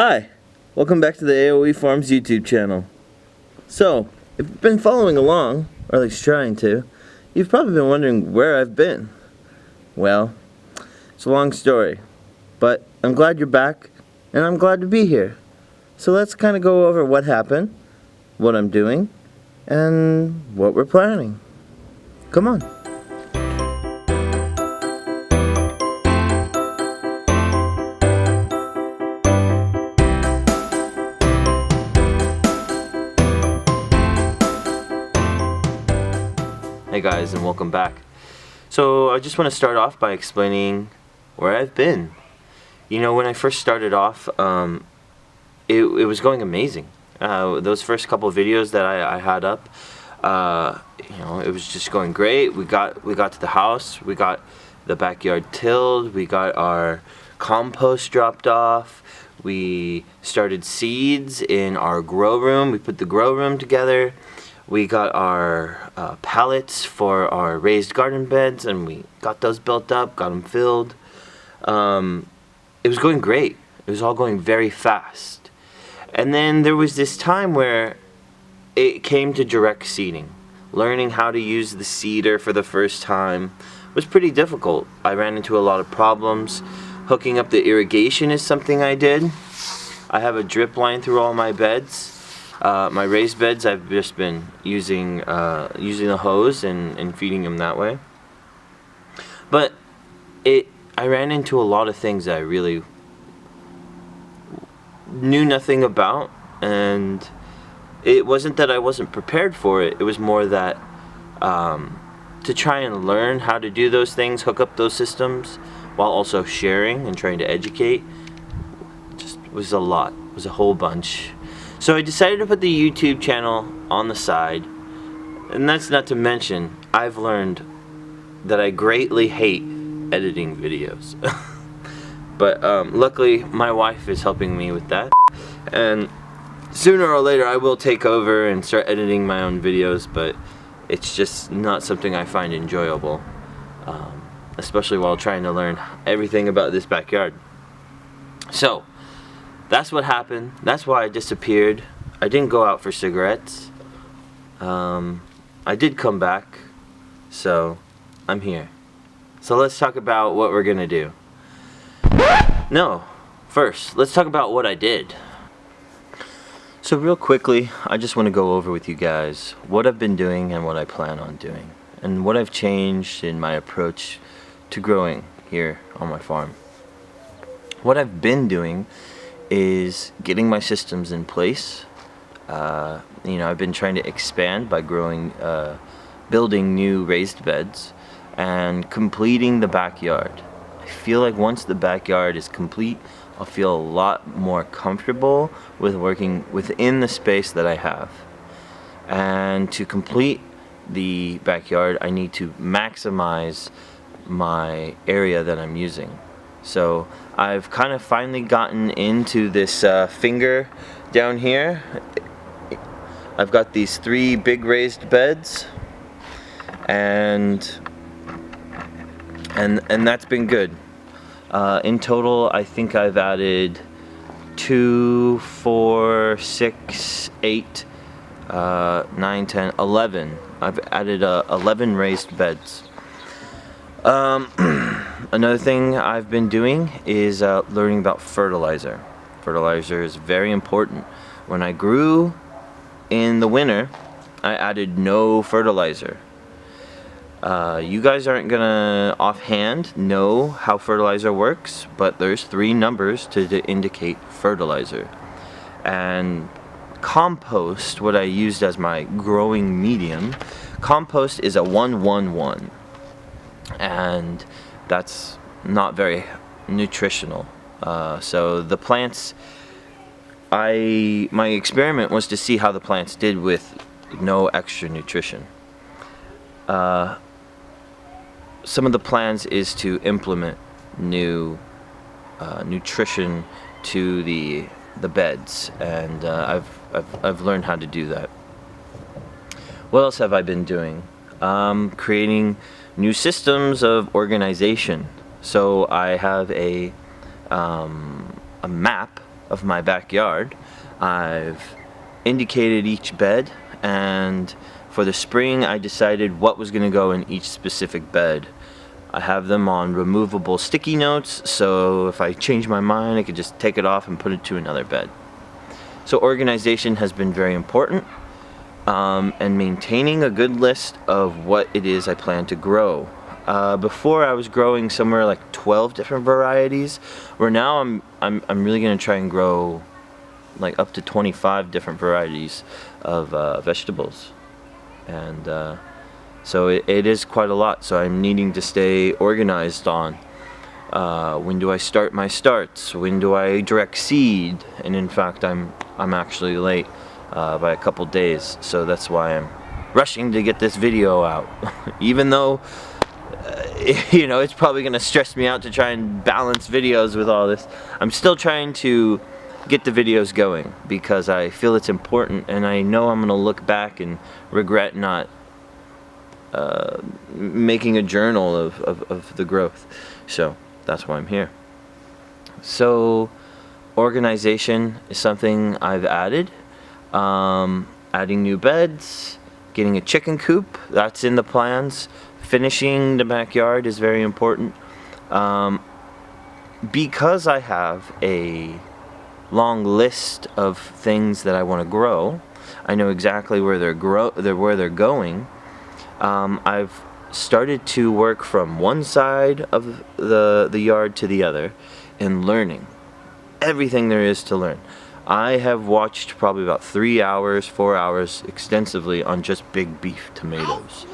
Hi, welcome back to the AOE Farms YouTube channel. So, if you've been following along, or at least trying to, you've probably been wondering where I've been. Well, it's a long story, but I'm glad you're back, and I'm glad to be here. So let's kind of go over what happened, what I'm doing, and what we're planning. Come on. Hey guys, and welcome back. So I just want to start off by explaining where I've been. You know, when I first started off, it was going amazing. Those first couple videos that I had up, you know, it was just going great. We got to the house, we got the backyard tilled, we got our compost dropped off, we started seeds in our grow room, we put the grow room together. We got our pallets for our raised garden beds, and we got those built up, got them filled. It was going great. It was all going very fast. And then there was this time where it came to direct seeding. Learning how to use the seeder for the first time was pretty difficult. I ran into a lot of problems. Hooking up the irrigation is something I did. I have a drip line through all my beds. My raised beds, I've just been using the hose and feeding them that way. But I ran into a lot of things that I really knew nothing about, and it wasn't that I wasn't prepared for it. It was more that to try and learn how to do those things, hook up those systems, while also sharing and trying to educate, just was a lot. It was a whole bunch. So I decided to put the YouTube channel on the side, and that's not to mention I've learned that I greatly hate editing videos. But luckily my wife is helping me with that, and sooner or later I will take over and start editing my own videos, but it's just not something I find enjoyable, especially while trying to learn everything about this backyard. So that's what happened. That's why I disappeared. I didn't go out for cigarettes. I did come back, so I'm here. So let's talk about what we're gonna do. No, first, let's talk about what I did. So real quickly, I just want to go over with you guys what I've been doing and what I plan on doing, and what I've changed in my approach to growing here on my farm. What I've been doing is getting my systems in place. You know, I've been trying to expand by building new raised beds and completing the backyard. I feel like once the backyard is complete, I'll feel a lot more comfortable with working within the space that I have. And to complete the backyard, I need to maximize my area that I'm using. So I've kind of finally gotten into this finger down here. I've got these 3 big raised beds, and that's been good. In total, I think I've added 2, 4, 6, 8, 9, 10, 11. I've added 11 raised beds. Another thing I've been doing is learning about fertilizer. Fertilizer is very important. When I grew in the winter, I added no fertilizer. You guys aren't gonna offhand know how fertilizer works, but there's 3 numbers to indicate fertilizer. And compost, what I used as my growing medium, compost is a 1-1-1. And that's not very nutritional. So the plants, my experiment was to see how the plants did with no extra nutrition. Some of the plans is to implement new nutrition to the beds, and I've learned how to do that. What else have I been doing? Creating new systems of organization. So I have a map of my backyard. I've indicated each bed, and for the spring I decided what was going to go in each specific bed. I have them on removable sticky notes, so if I change my mind I could just take it off and put it to another bed. So organization has been very important, and maintaining a good list of what it is I plan to grow. Before I was growing somewhere like 12 different varieties, where now I'm really going to try and grow like up to 25 different varieties of vegetables. And so it is quite a lot, so I'm needing to stay organized on when do I start my starts, when do I direct seed, and in fact I'm actually late by a couple days, so that's why I'm rushing to get this video out. Even though you know, it's probably gonna stress me out to try and balance videos with all this, I'm still trying to get the videos going because I feel it's important, and I know I'm gonna look back and regret not making a journal of the growth. So that's why I'm here. So organization is something I've added. Adding new beds, getting a chicken coop, that's in the plans. Finishing the backyard is very important. Because I have a long list of things that I want to grow, I know exactly where they're going. I've started to work from one side of the yard to the other and learning everything there is to learn. I have watched probably about 3 hours, 4 hours extensively on just big beef tomatoes.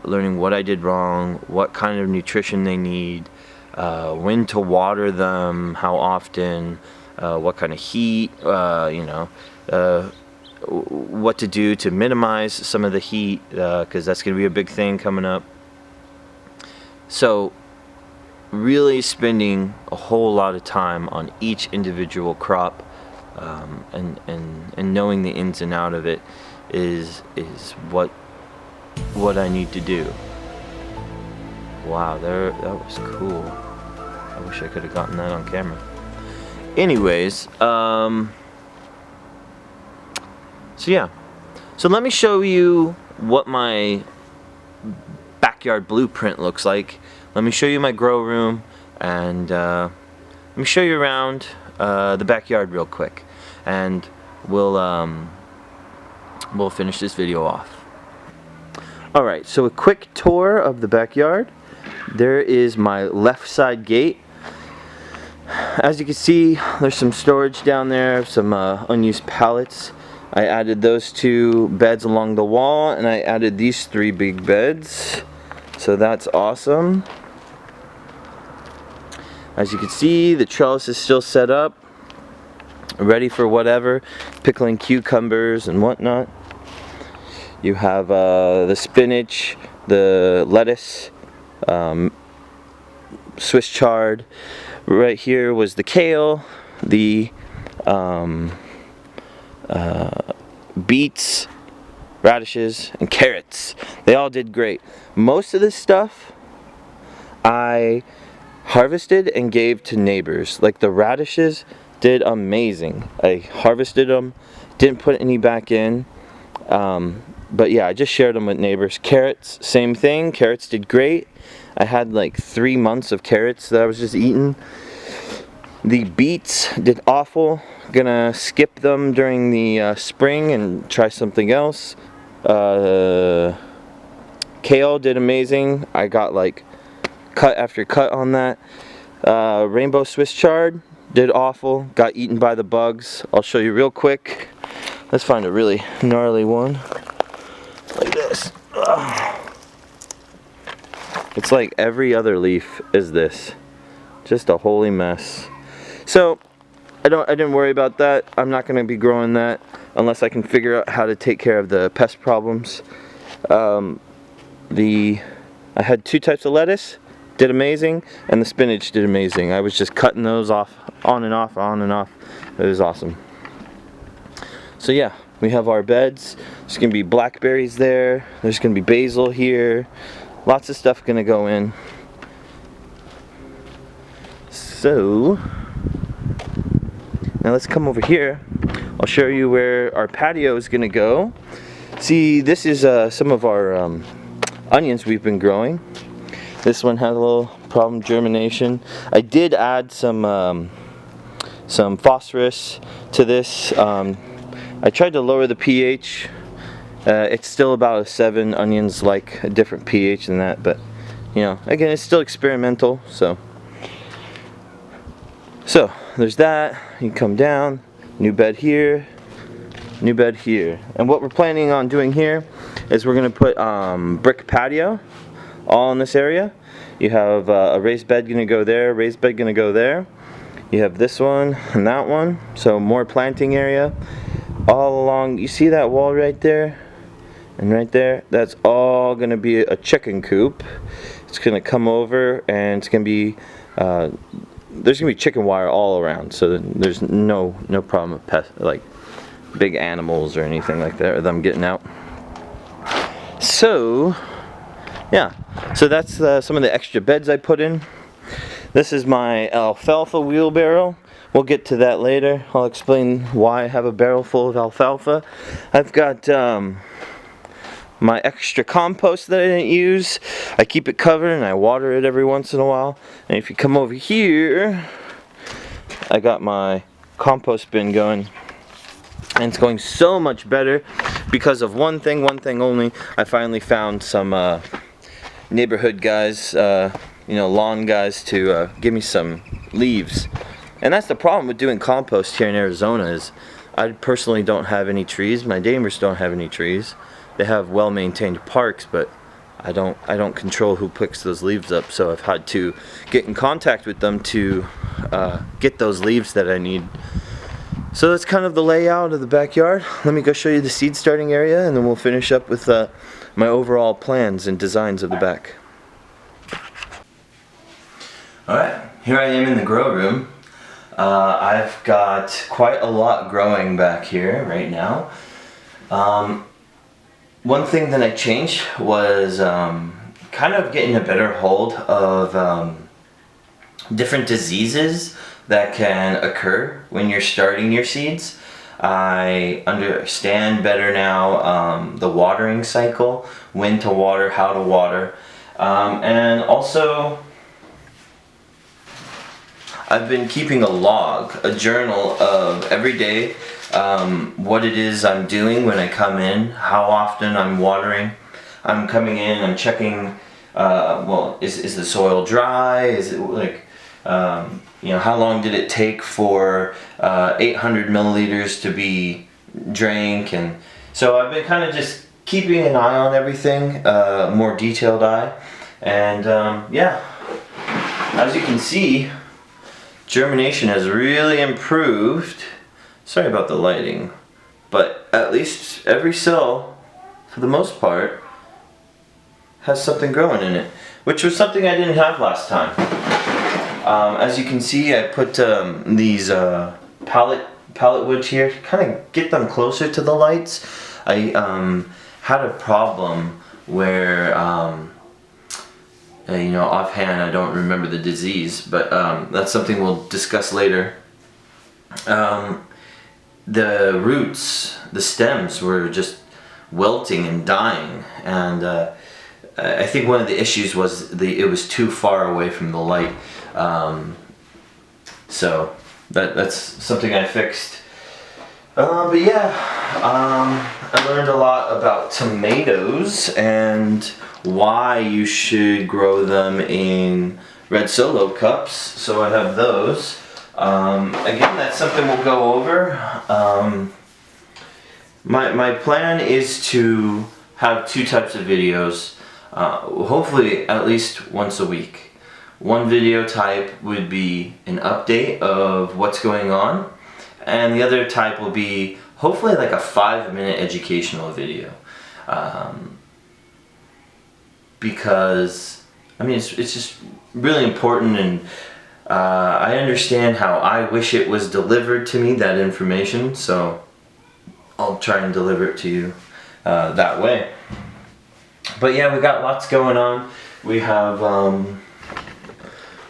Learning what I did wrong, what kind of nutrition they need, when to water them, how often, what kind of heat, what to do to minimize some of the heat, because that's going to be a big thing coming up. So really spending a whole lot of time on each individual crop, and knowing the ins and out of it is what I need to do. Wow, that was cool. I wish I could have gotten that on camera. Anyways, so yeah. So let me show you what my backyard blueprint looks like. Let me show you my grow room, and let me show you around the backyard real quick, and we'll finish this video off. Alright, so a quick tour of the backyard. There is my left side gate. As you can see, there's some storage down there, some unused pallets. I added those 2 beds along the wall, and I added these 3 big beds. So that's awesome. As you can see, the trellis is still set up, ready for whatever, pickling cucumbers and whatnot. You have the spinach, the lettuce, Swiss chard. Right here was the kale, the beets, radishes, and carrots. They all did great. Most of this stuff I harvested and gave to neighbors. Like the radishes did amazing. I harvested them, didn't put any back in. But yeah, I just shared them with neighbors. Carrots, same thing. Carrots did great. I had like 3 months of carrots that I was just eating. The beets did awful. Gonna skip them during the spring and try something else. Kale did amazing. I got like cut after cut on that. Rainbow Swiss chard did awful. Got eaten by the bugs. I'll show you real quick. Let's find a really gnarly one. Like this. Ugh. It's like every other leaf is this. Just a holy mess. So I didn't worry about that. I'm not going to be growing that unless I can figure out how to take care of the pest problems. I had 2 types of lettuce, did amazing, and the spinach did amazing. I was just cutting those off, on and off, on and off. It was awesome. So yeah, we have our beds. There's going to be blackberries there. There's going to be basil here. Lots of stuff going to go in. So now let's come over here. I'll show you where our patio is gonna go. See, this is some of our onions we've been growing. This one had a little problem germination. I did add some phosphorus to this. I tried to lower the pH. It's still about a 7. Onions like a different pH than that, but you know, again, it's still experimental. So there's that. You can come down. New bed here. New bed here. And what we're planning on doing here is we're gonna put brick patio all in this area. You have a raised bed gonna go there, raised bed gonna go there. You have this one and that one, so more planting area all along. You see that wall right there and right there? That's all gonna be a chicken coop. It's gonna come over and it's gonna be there's gonna be chicken wire all around, so there's no problem with pest, like big animals or anything like that, or them getting out. So yeah, so that's some of the extra beds I put in. This is my alfalfa wheelbarrow. We'll get to that later. I'll explain why I have a barrel full of alfalfa. I've got my extra compost that I didn't use. I keep it covered and I water it every once in a while. And if you come over here, I got my compost bin going. And it's going so much better because of one thing only. I finally found some neighborhood guys, you know, lawn guys to give me some leaves. And that's the problem with doing compost here in Arizona is I personally don't have any trees. My neighbors don't have any trees. They have well-maintained parks, but I don't control who picks those leaves up. So I've had to get in contact with them to get those leaves that I need. So that's kind of the layout of the backyard. Let me go show you the seed starting area, and then we'll finish up with my overall plans and designs of the back. Alright, here I am in the grow room. I've got quite a lot growing back here right now. One thing that I changed was kind of getting a better hold of different diseases that can occur when you're starting your seeds. I understand better now the watering cycle, when to water, how to water, and also I've been keeping a log, a journal of every day, what it is I'm doing when I come in, how often I'm watering. I'm coming in, I'm checking, well, is the soil dry? Is it like, you know, how long did it take for 800 milliliters to be drank? And so I've been kind of just keeping an eye on everything, more detailed eye. And yeah, as you can see, germination has really improved. Sorry about the lighting, but at least every cell, for the most part, has something growing in it, which was something I didn't have last time. As you can see, I put these pallet wood here to kind of get them closer to the lights. I had a problem where you know, offhand I don't remember the disease, but that's something we'll discuss later. The roots, the stems were just wilting and dying, and I think one of the issues was it was too far away from the light. So that's something I fixed. But yeah, I learned a lot about tomatoes and why you should grow them in red solo cups. So I have those. Again, that's something we'll go over. My plan is to have 2 types of videos, hopefully at least once a week. One video type would be an update of what's going on, and the other type will be hopefully like a 5-minute educational video. Because I mean it's just really important, and I understand how I wish it was delivered to me, that information, so I'll try and deliver it to you that way. But yeah, we got lots going on. We have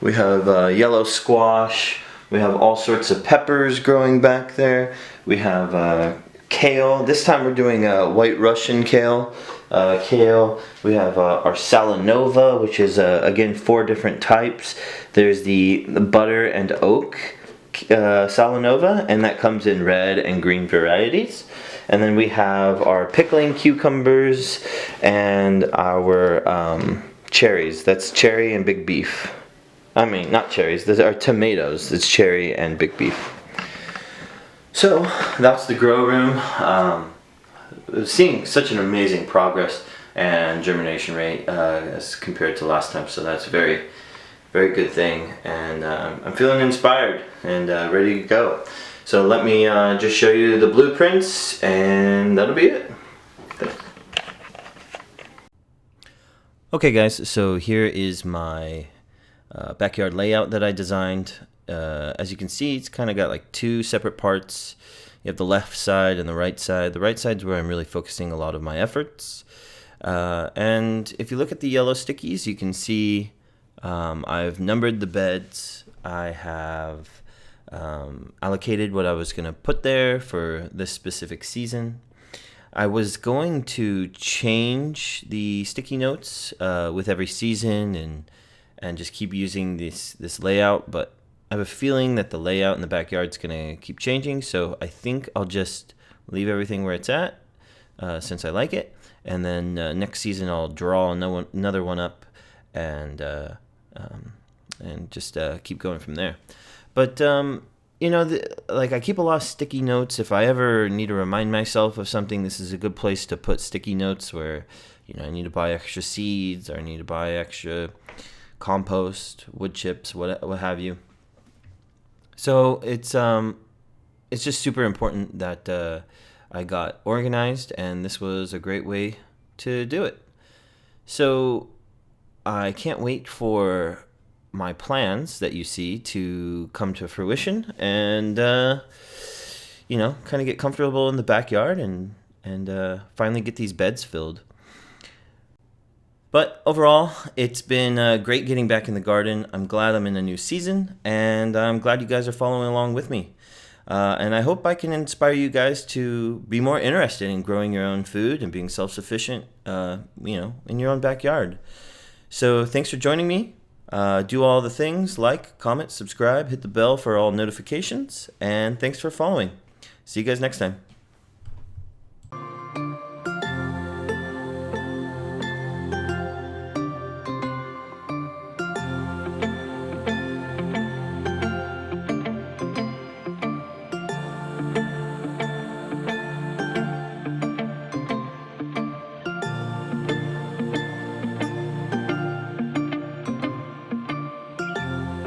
We have yellow squash. We have all sorts of peppers growing back there. We have kale. This time we're doing white Russian kale. Kale. We have our salanova, which is again 4 different types. There's the butter and oak salanova, and that comes in red and green varieties. And then we have our pickling cucumbers and our cherries. That's cherry and big beef. I mean, not cherries. Those are tomatoes. It's cherry and big beef. So that's the grow room. Seeing such an amazing progress and germination rate as compared to last time. So that's a very, very good thing. And I'm feeling inspired and ready to go. So let me just show you the blueprints, and that'll be it. Okay, guys. So here is my backyard layout that I designed. As you can see, it's kind of got like 2 separate parts. You have the left side and the right side. The right side is where I'm really focusing a lot of my efforts. And if you look at the yellow stickies, you can see I've numbered the beds. I have allocated what I was going to put there for this specific season. I was going to change the sticky notes with every season and just keep using this layout, but I have a feeling that the layout in the backyard is going to keep changing, so I think I'll just leave everything where it's at since I like it, and then next season I'll draw another one up and just keep going from there. But you know, like I keep a lot of sticky notes. If I ever need to remind myself of something, this is a good place to put sticky notes where, you know, I need to buy extra seeds or I need to buy extra compost, wood chips, what have you. So it's just super important that I got organized, and this was a great way to do it. So I can't wait for my plans that you see to come to fruition, and you know, kind of get comfortable in the backyard and finally get these beds filled. But overall, it's been great getting back in the garden. I'm glad I'm in a new season, and I'm glad you guys are following along with me. And I hope I can inspire you guys to be more interested in growing your own food and being self-sufficient, you know, in your own backyard. So thanks for joining me. Do all the things, like, comment, subscribe, hit the bell for all notifications, and thanks for following. See you guys next time.